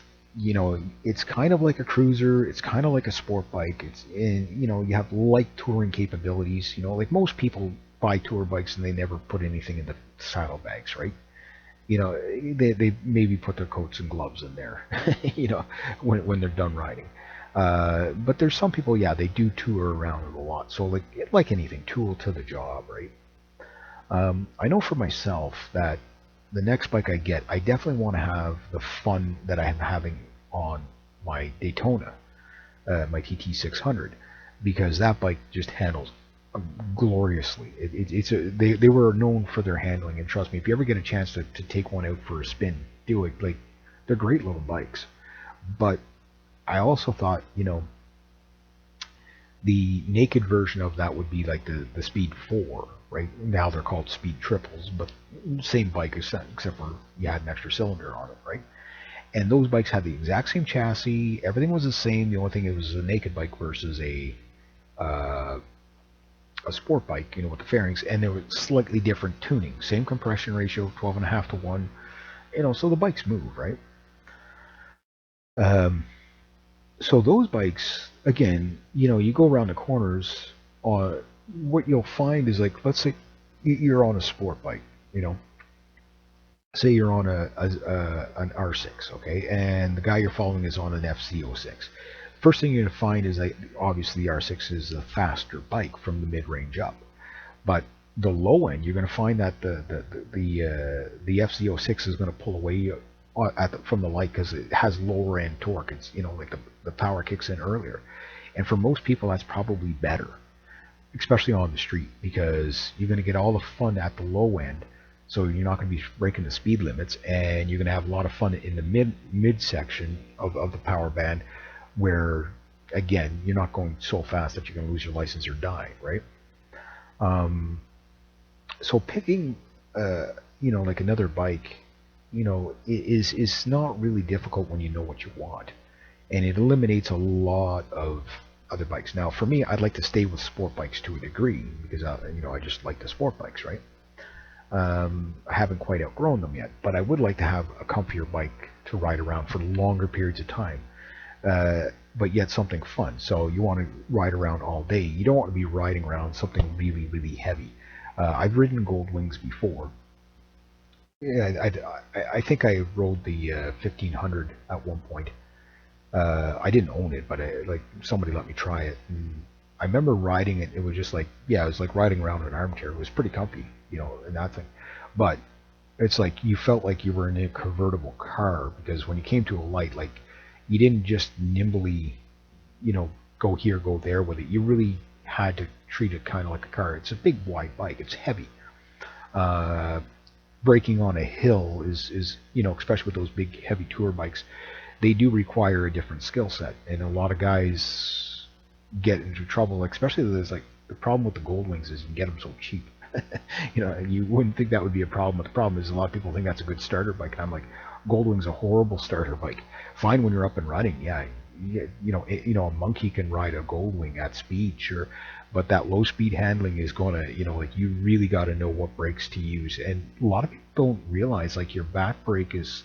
[SPEAKER 1] kind of like a cruiser, it's kind of like a sport bike, you have light touring capabilities, like most people buy tour bikes and they never put anything in the saddlebags, right? They maybe put their coats and gloves in there, when they're done riding. But there's some people, yeah, they do tour around it a lot. So like anything, tool to the job, right? I know for myself that the next bike I get, I definitely want to have the fun that I'm having on my Daytona, my TT600, because that bike just handles gloriously. They were known for their handling, and trust me, if you ever get a chance to take one out for a spin, do it. Like, they're great little bikes. But I also thought, the naked version of that would be like the Speed 4, right? Now they're called Speed Triples, but same bike except for you had an extra cylinder on it, right? And those bikes had the exact same chassis. Everything was the same. The only thing, it was a naked bike versus a sport bike, with the fairings, and there was slightly different tuning. Same compression ratio, 12.5 to 1. So the bikes move, right? So those bikes, again, you go around the corners. What you'll find is, like, let's say you're on a sport bike, say you're on an R6, okay, and the guy you're following is on an FC06. First thing you're going to find is that obviously the R6 is a faster bike from the mid-range up, but the low end, you're going to find that the FC06 is going to pull away from the light because it has lower end torque. It's, like the power kicks in earlier, and for most people that's probably better, especially on the street, because you're going to get all the fun at the low end, so you're not going to be breaking the speed limits, and you're going to have a lot of fun in the mid section of the power band, where again you're not going so fast that you're going to lose your license or die, right? So picking like another bike, is not really difficult when you know what you want, and it eliminates a lot of other bikes. Now, for me, I'd like to stay with sport bikes to a degree because I just like the sport bikes, right? I haven't quite outgrown them yet, but I would like to have a comfier bike to ride around for longer periods of time, but yet something fun. So you want to ride around all day. You don't want to be riding around something really, really heavy. I've ridden Gold Wings before. Yeah, I think I rode the 1500 at one point. I didn't own it, but like somebody let me try it. And I remember riding it. It was just like, yeah, it was like riding around in an armchair. It was pretty comfy, and that thing. But it's like you felt like you were in a convertible car, because when you came to a light, like you didn't just nimbly, go here, go there with it. You really had to treat it kind of like a car. It's a big, wide bike. It's heavy. Braking on a hill is especially with those big, heavy tour bikes, they do require a different skill set, and a lot of guys get into trouble. Especially there's like the problem with the Gold Wings is you can get them so cheap. You wouldn't think that would be a problem, but the problem is a lot of people think that's a good starter bike, and I'm like, Gold Wing's a horrible starter bike. Fine when you're up and running, yeah. A monkey can ride a Gold Wing at speed, sure, but that low speed handling is gonna, like you really got to know what brakes to use, and a lot of people don't realize like your back brake is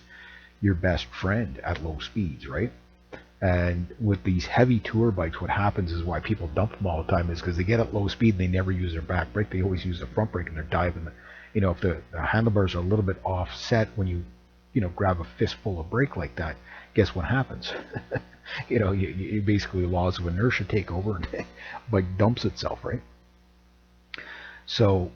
[SPEAKER 1] your best friend at low speeds, right? And with these heavy tour bikes, what happens is why people dump them all the time is because they get at low speed and they never use their back brake. They always use the front brake and they're diving. If the handlebars are a little bit offset when you grab a fistful of brake like that, guess what happens? You basically laws of inertia take over and bike dumps itself, right? So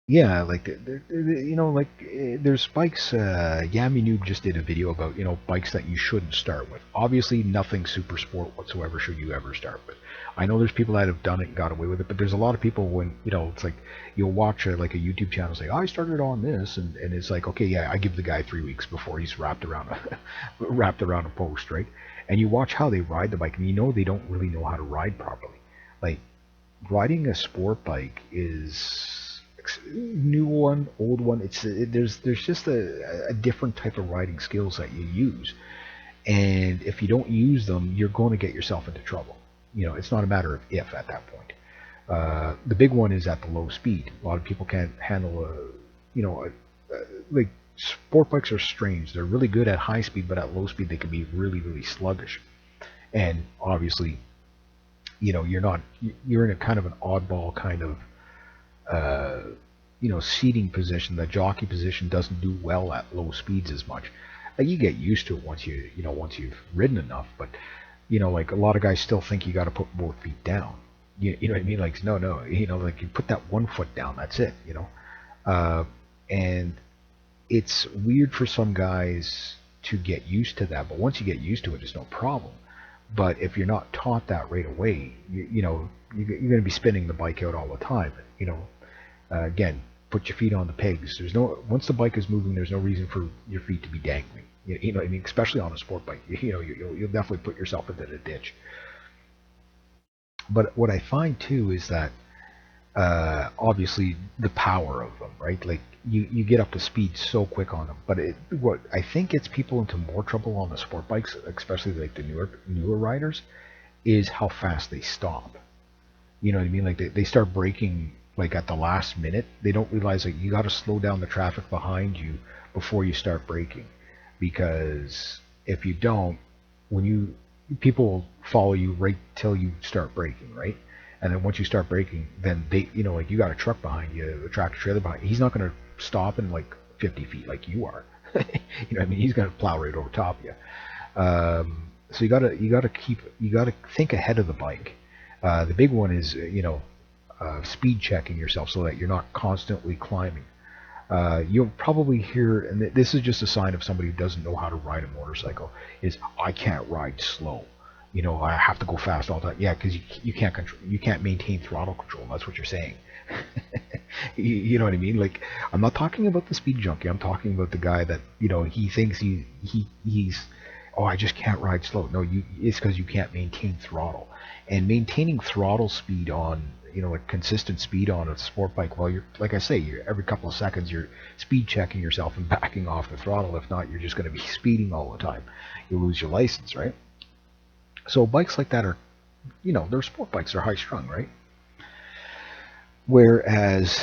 [SPEAKER 1] yeah, like there's bikes. Yami Noob just did a video about bikes that you shouldn't start with. Obviously, nothing super sport whatsoever should you ever start with. I know there's people that have done it and got away with it, but there's a lot of people when it's like you'll watch like a YouTube channel say, I started on this, and it's like, okay, yeah, I give the guy 3 weeks before he's wrapped around a post, right? And you watch how they ride the bike, and they don't really know how to ride properly. Like riding a sport bike is new one, old one. There's just a different type of riding skills that you use, and if you don't use them, you're going to get yourself into trouble. It's not a matter of if at that point. The big one is at the low speed. A lot of people can't handle like sport bikes are strange. They're really good at high speed, but at low speed they can be really, really sluggish. And obviously, you're in a kind of an oddball kind of seating position. The jockey position doesn't do well at low speeds as much. You get used to it once you've ridden enough, but like a lot of guys still think you got to put both feet down. You know what I mean? Like no, like you put that 1 foot down. That's it. And it's weird for some guys to get used to that, but once you get used to it, it's no problem. But if you're not taught that right away, you're going to be spinning the bike out all the time. Again, put your feet on the pegs. Once the bike is moving, there's no reason for your feet to be dangling. You know what I mean? Especially on a sport bike, you'll definitely put yourself into the ditch. But what I find too is that obviously the power of them, right? Like you get up to speed so quick on them. But what I think gets people into more trouble on the sport bikes, especially like the newer riders, is how fast they stop. You know what I mean? Like they start braking like at the last minute. They don't realize that you got to slow down the traffic behind you before you start braking, because if you don't, people will follow you right till you start braking, right? And then once you start braking, then they, like you got a truck behind you, a tractor trailer behind you. He's not going to stop in like 50 feet like you are. You know what I mean? He's going to plow right over top of you. So you gotta think ahead of the bike. The big one is speed checking yourself so that you're not constantly climbing. You'll probably hear, and this is just a sign of somebody who doesn't know how to ride a motorcycle, is I can't ride slow. I have to go fast all the time. Yeah, because you can't control, you can't maintain throttle control. That's what you're saying. You know what I mean? Like, I'm not talking about the speed junkie. I'm talking about the guy that he thinks he's oh, I just can't ride slow. No, it's because you can't maintain throttle. And maintaining throttle speed on like consistent speed on a sport bike, well, you're like I say, you're every couple of seconds you're speed checking yourself and backing off the throttle. If not, you're just going to be speeding all the time. You lose your license, right? So bikes like that are, they're sport bikes. They're high strung, right? Whereas,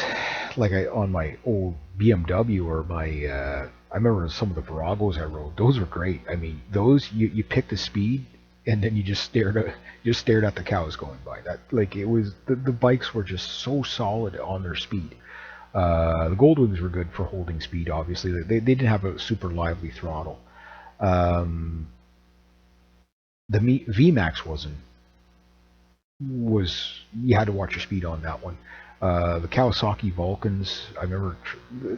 [SPEAKER 1] like on my old BMW or I remember some of the Viragos I rode. Those were great. I mean, those you picked the speed and then you just stared at the cows going by. That like it was the bikes were just so solid on their speed. The Goldwings were good for holding speed. Obviously, they didn't have a super lively throttle. Um, the VMAX was you had to watch your speed on that one. The Kawasaki Vulcans, I remember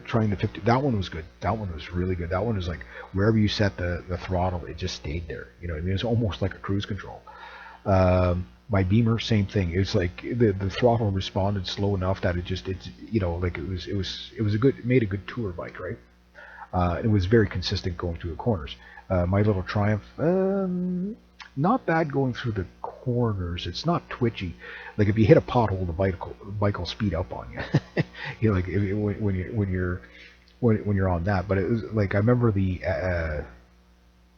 [SPEAKER 1] trying the 50. That one was good. That one was really good. That one was like wherever you set the throttle, it just stayed there. I mean, it was almost like a cruise control. My Beamer, same thing. It was like the throttle responded slow enough that it's like it was a good, it made a good tour bike, right? It was very consistent going through the corners. My little Triumph, not bad going through the corners. It's not twitchy. Like if you hit a pothole, the bike will speed up on you. Like when you're on that. But it was like I remember the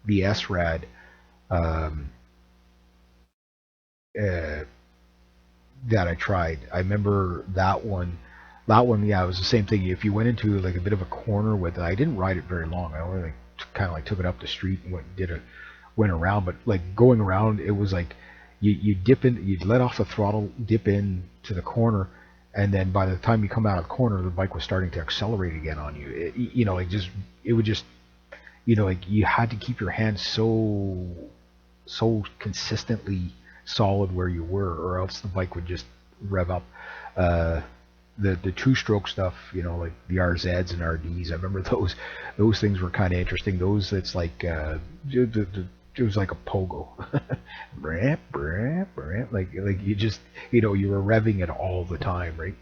[SPEAKER 1] S-Rad um, uh, that I tried. I remember that one. That one, yeah, it was the same thing. If you went into like a bit of a corner with it, I didn't ride it very long. I only like kind of like took it up the street and went around. But like going around, it was like you dip in, you'd let off the throttle, dip in to the corner, and then by the time you come out of the corner, the bike was starting to accelerate again on you. It would just like you had to keep your hands so consistently solid where you were, or else the bike would just rev up. Uh, the two-stroke stuff, like the RZs and RDs. I remember those things were kind of interesting. Those it's like it was like a pogo, brap, brap, brap. Like you just you were revving it all the time, right?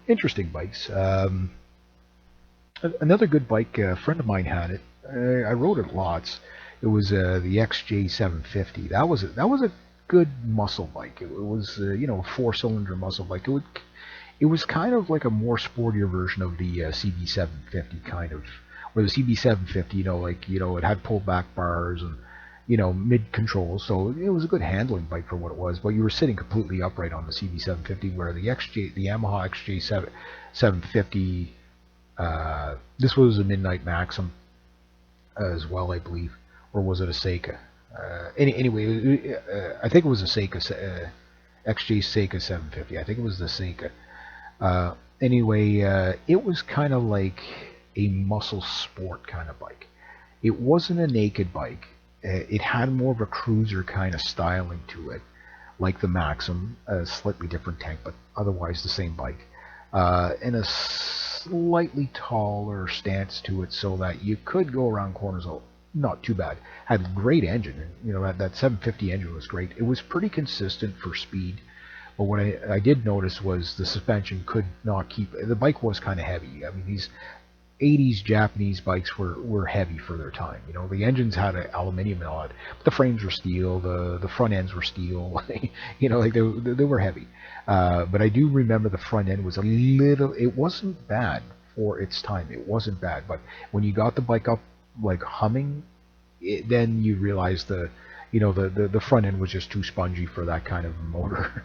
[SPEAKER 1] Interesting bikes. Another good bike. A friend of mine had it. I rode it lots. It was the XJ750. That was a good muscle bike. It was a four-cylinder muscle bike. It was kind of like a more sportier version of the CB750 kind of, where the CB750, it had pullback bars and, mid controls, so it was a good handling bike for what it was. But you were sitting completely upright on the CB750, where the Yamaha XJ750, this was a Midnight Maxim as well, I believe, or was it a Seika? Anyway, I think it was a Seika, XJ Seika 750. I think it was the Seika. Anyway, it was kind of like a muscle sport kind of bike. It wasn't a naked bike. It had more of a cruiser kind of styling to it, like the Maxim, a slightly different tank, but otherwise the same bike. And a slightly taller stance to it so that you could go around corners not too bad. Had great engine. That 750 engine was great. It was pretty consistent for speed. But what I did notice was the suspension could not keep. The bike was kind of heavy. I mean, these 80s Japanese bikes were heavy for their time. The engines had aluminum and all that, but the frames were steel. The front ends were steel. Like they were heavy. But I do remember the front end was a little. It wasn't bad for its time. It wasn't bad. But when you got the bike up like humming, then you realize the front end was just too spongy for that kind of motor,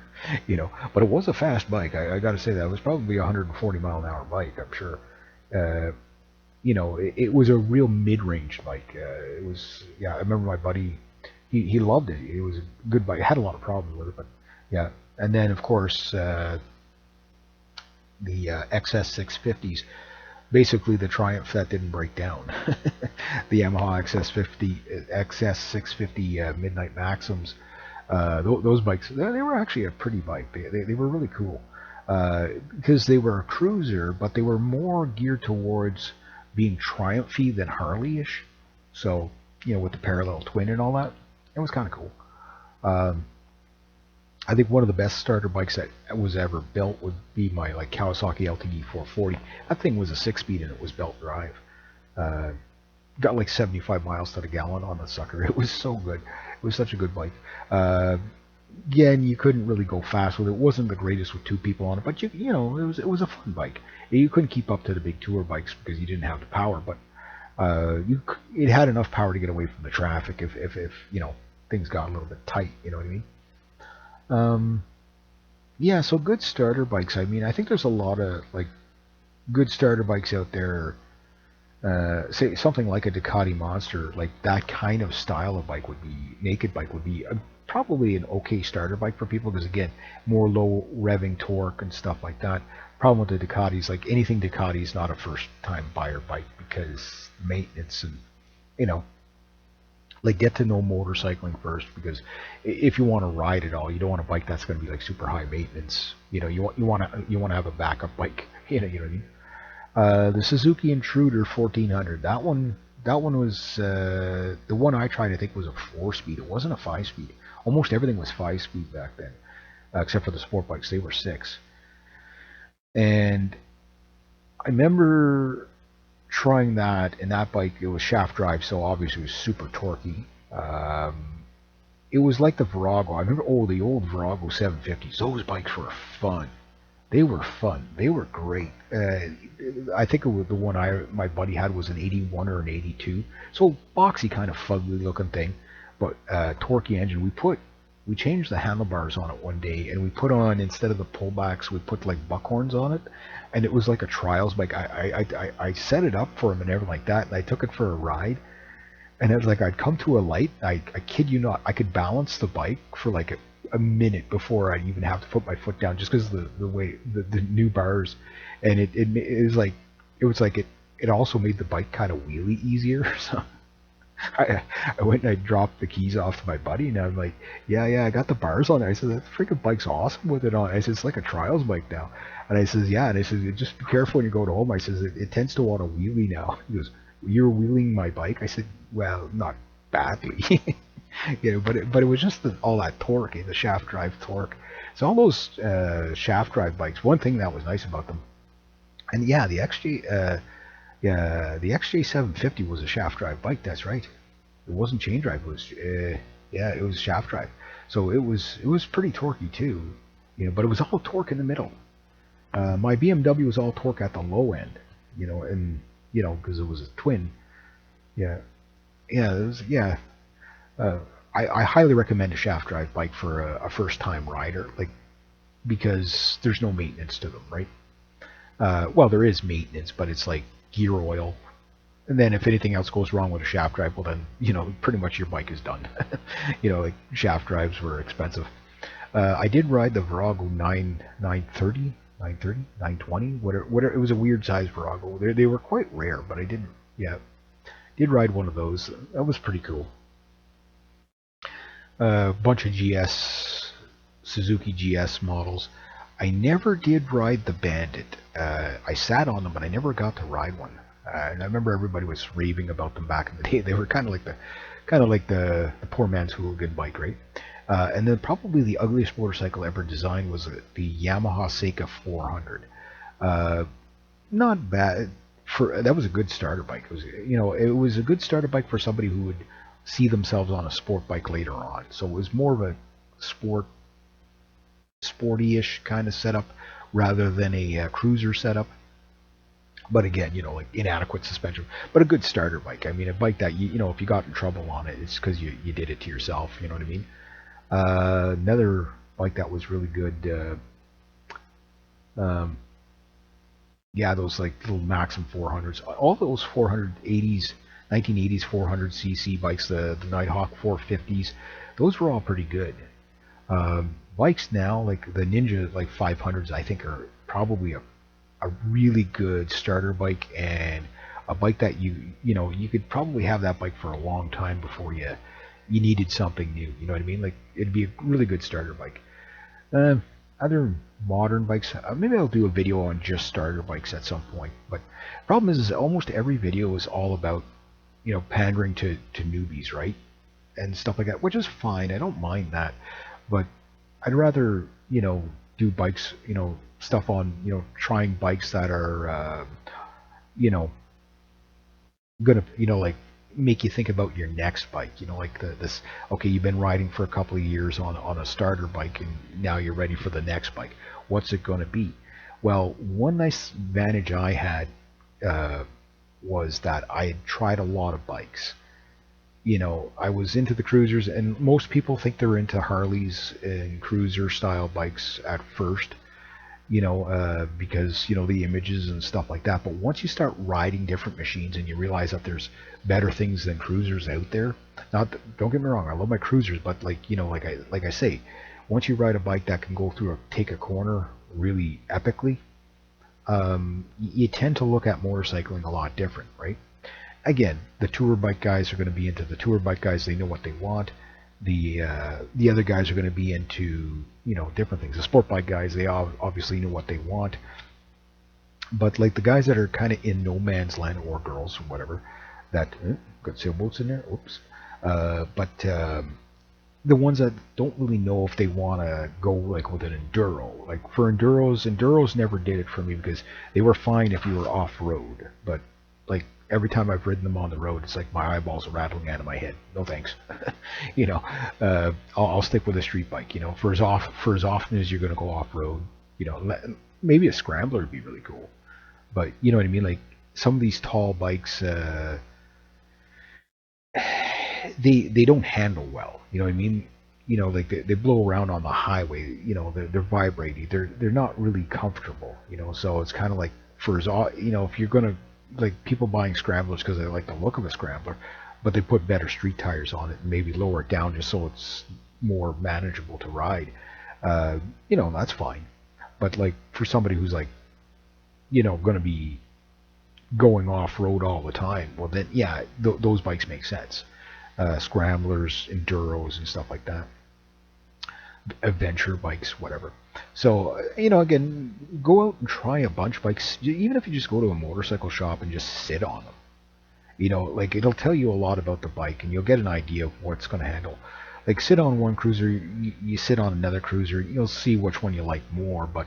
[SPEAKER 1] But it was a fast bike. I got to say that it was probably a 140 mile an hour bike. I'm sure. It was a real mid-range bike. It was, yeah. I remember my buddy, he loved it. It was a good bike. I had a lot of problems with it, but yeah. And then of course the XS650s. Basically the Triumph that didn't break down. The Yamaha XS650 Midnight Maxims, those bikes, they were actually a pretty bike. They were really cool. because they were a cruiser, but they were more geared towards being Triumph-y than Harley-ish. So, with the parallel twin and all that, it was kind of cool. Um, I think one of the best starter bikes that was ever built would be my like Kawasaki LTD 440. That thing was a 6-speed and it was belt drive. Uh, got like 75 miles to the gallon on the sucker. It was so good. It was such a good bike. Uh, Again, you couldn't really go fast with it. It wasn't the greatest with two people on it, but it was a fun bike. You couldn't keep up to the big tour bikes because you didn't have the power, but it had enough power to get away from the traffic if things got a little bit tight. You know what I mean? Um, yeah. So good starter bikes. I mean, I think there's a lot of like good starter bikes out there. Say something like a Ducati Monster, like that kind of style of bike would be naked bike would be probably an okay starter bike for people because again, more low revving torque and stuff like that. Problem with the Ducatis, like anything Ducati is not a first time buyer bike because maintenance and you know like get to know motorcycling first because if you want to ride it all, you don't want a bike that's going to be like super high maintenance. You want to have a backup bike. You know what I mean? The Suzuki Intruder 1400. That one was the one I tried. I think was a 4-speed. It wasn't a 5-speed. Almost everything was 5-speed back then, except for the sport bikes. They were 6. And I remember trying that, and that bike it was shaft drive, so obviously it was super torquey. It was like the Virago. I remember the old Virago 750s. Those bikes were fun. They were fun. They were great. I think it was the one my buddy had was an 81 or an 82. So boxy kind of fugly looking thing, but torquey engine. We changed the handlebars on it one day, and we put on instead of the pullbacks, we put like buckhorns on it, and it was like a trials bike. I set it up for him and everything like that, and I took it for a ride. And it was like I'd come to a light. I kid you not, I could balance the bike for like a minute before I'd even have to put my foot down, just because the way the new bars, and it also made the bike kind of wheelie easier. So I went and I dropped the keys off to my buddy, and I'm like, yeah, I got the bars on there. I said that freaking bike's awesome with it on. I said it's like a trials bike now, and I says yeah, and I says just be careful when you go home. I says it tends to want to wheelie now. He goes, you're wheeling my bike? I said, well, not badly. But it was just all that torque, the shaft drive torque. So all those shaft drive bikes. One thing that was nice about them, and yeah, the XJ 750 was a shaft drive bike. That's right. It wasn't chain drive. It was it was shaft drive. So it was pretty torquey too, but it was all torque in the middle. My BMW was all torque at the low end, and because it was a twin. Yeah, it was uh, I highly recommend a shaft drive bike for a first time rider, like because there's no maintenance to them, right? Well, there is maintenance, but it's like gear oil, and then if anything else goes wrong with a shaft drive, well then pretty much your bike is done. Like shaft drives were expensive. I did ride the Virago 930, 920, whatever. It was a weird size Virago. They were quite rare, but I did ride one of those. That was pretty cool. A bunch of Suzuki GS models. I never did ride the Bandit. I sat on them, but I never got to ride one. And I remember everybody was raving about them back in the day. They were kind of like the poor man's hooligan bike, right? And then probably the ugliest motorcycle ever designed was the Yamaha Seika 400. Not bad that was a good starter bike. It was a good starter bike for somebody who would see themselves on a sport bike later on. So it was more of a sporty-ish kind of setup rather than a cruiser setup. But again, like inadequate suspension, but a good starter bike. I mean, a bike that if you got in trouble on it, it's because you did it to yourself. You know what I mean? Another bike that was really good. Those like little Maxim 400s. All those 480s, 1980s 400cc bikes, the Nighthawk 450s, those were all pretty good. Bikes now, like the Ninja like 500s, I think are probably a really good starter bike and a bike that you could probably have that bike for a long time before you needed something new. You know what I mean? Like it'd be a really good starter bike. other modern bikes. Maybe I'll do a video on just starter bikes at some point. But problem is almost every video is all about pandering to newbies, right? And stuff like that, which is fine. I don't mind that, but I'd rather do bikes, stuff on trying bikes that are you know gonna like make you think about your next bike. Like this. Okay, you've been riding for a couple of years on a starter bike, and now you're ready for the next bike. What's it gonna be? Well, one nice advantage I had uh, was that I had tried a lot of bikes. I was into the cruisers, and most people think they're into Harleys and cruiser style bikes at first, because the images and stuff like that. But once you start riding different machines and you realize that there's better things than cruisers out there, don't get me wrong, I love my cruisers, but like I say, once you ride a bike that can go through take a corner really epically, you tend to look at motorcycling a lot different, right? Again, the tour bike guys are going to be into the tour bike guys. They know what they want. The other guys are going to be into different things. The sport bike guys, they obviously know what they want. But like the guys that are kind of in no man's land, or girls or whatever, that got sailboats in there. Oops. But the ones that don't really know if they want to go like with an enduro. Like for enduros never did it for me because they were fine if you were off road, but like every time I've ridden them on the road, it's like my eyeballs are rattling out of my head. No thanks. I'll stick with a street bike. For as often as you're going to go off road, maybe a scrambler would be really cool. But you know what I mean? Like some of these tall bikes, they don't handle well. You know what I mean? Like they blow around on the highway. They're vibrating. They're not really comfortable. So it's kind of like if you're gonna like people buying scramblers because they like the look of a scrambler, but they put better street tires on it and maybe lower it down just so it's more manageable to ride. That's fine. But like for somebody who's like, going to be going off road all the time, well then yeah, those bikes make sense. Scramblers, enduros, and stuff like that. Adventure bikes, whatever. So, again, go out and try a bunch of bikes. Even if you just go to a motorcycle shop and just sit on them, like it'll tell you a lot about the bike, and you'll get an idea of what's going to handle. Like sit on one cruiser, you sit on another cruiser, you'll see which one you like more, but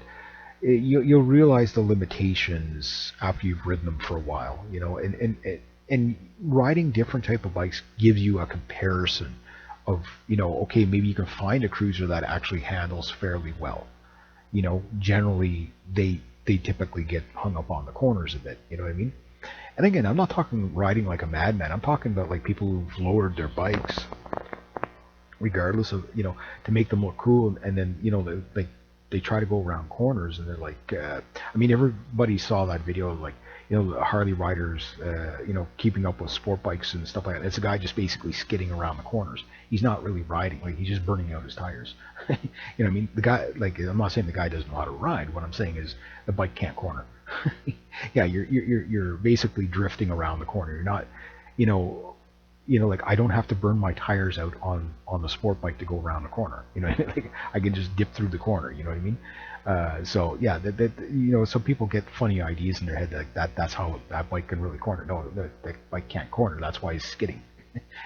[SPEAKER 1] you'll realize the limitations after you've ridden them for a while, and riding different type of bikes gives you a comparison of okay, maybe you can find a cruiser that actually handles fairly well. Generally they typically get hung up on the corners a bit. You know what I mean? And again, I'm not talking riding like a madman. I'm talking about like people who've lowered their bikes, regardless of to make them look cool, and then they try to go around corners, and they're like, everybody saw that video of like, the Harley riders, keeping up with sport bikes and stuff like that. It's a guy just basically skidding around the corners. He's not really riding, like he's just burning out his tires. You know what I mean? The guy, like, I'm not saying the guy doesn't know how to ride. What I'm saying is the bike can't corner. Yeah, you're basically drifting around the corner. You're not, you know, like I don't have to burn my tires out on the sport bike to go around the corner. Like I can just dip through the corner. You know what I mean? So yeah, some people get funny ideas in their head like that's how that bike can really corner. No, the bike can't corner. That's why he's skidding.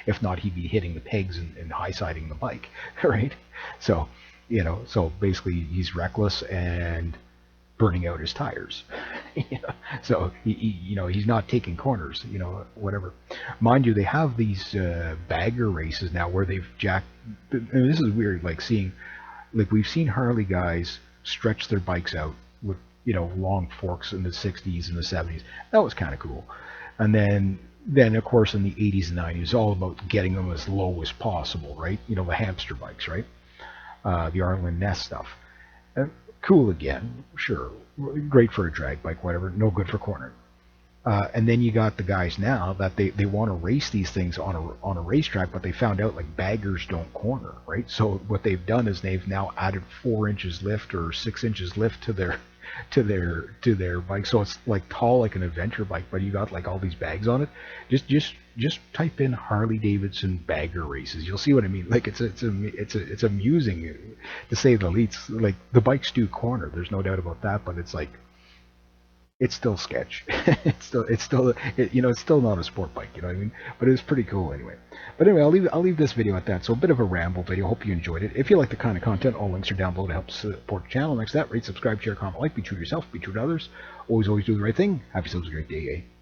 [SPEAKER 1] If not, he'd be hitting the pegs and high siding the bike, right? So, so basically he's reckless and burning out his tires. So he's not taking corners, whatever. Mind you, they have these bagger races now where they've jacked. And this is weird, like we've seen Harley guys stretch their bikes out with long forks in the 60s and the 70s. That was kind of cool. And then of course in the 80s and 90s, it's all about getting them as low as possible, right? The hamster bikes, right? The Arlen Ness stuff. Cool again, sure, great for a drag bike, whatever, no good for cornering. And then you got the guys now that they want to race these things on a racetrack, but they found out like baggers don't corner, right? So what they've done is they've now added 4 inches lift or 6 inches lift to to their bike. So it's like tall like an adventure bike, but you got like all these bags on it. Just type in Harley Davidson bagger races. You'll see what I mean. Like it's amusing to say the least. Like the bikes do corner. There's no doubt about that. But it's like it's still sketch. It's still not a sport bike. You know what I mean? But it's pretty cool anyway. But anyway, I'll leave this video at that. So a bit of a ramble video. Hope you enjoyed it. If you like the kind of content, all links are down below to help support the channel. Next to that, rate, subscribe, share, comment, like. Be true to yourself. Be true to others. Always do the right thing. Have yourselves a great day. Eh?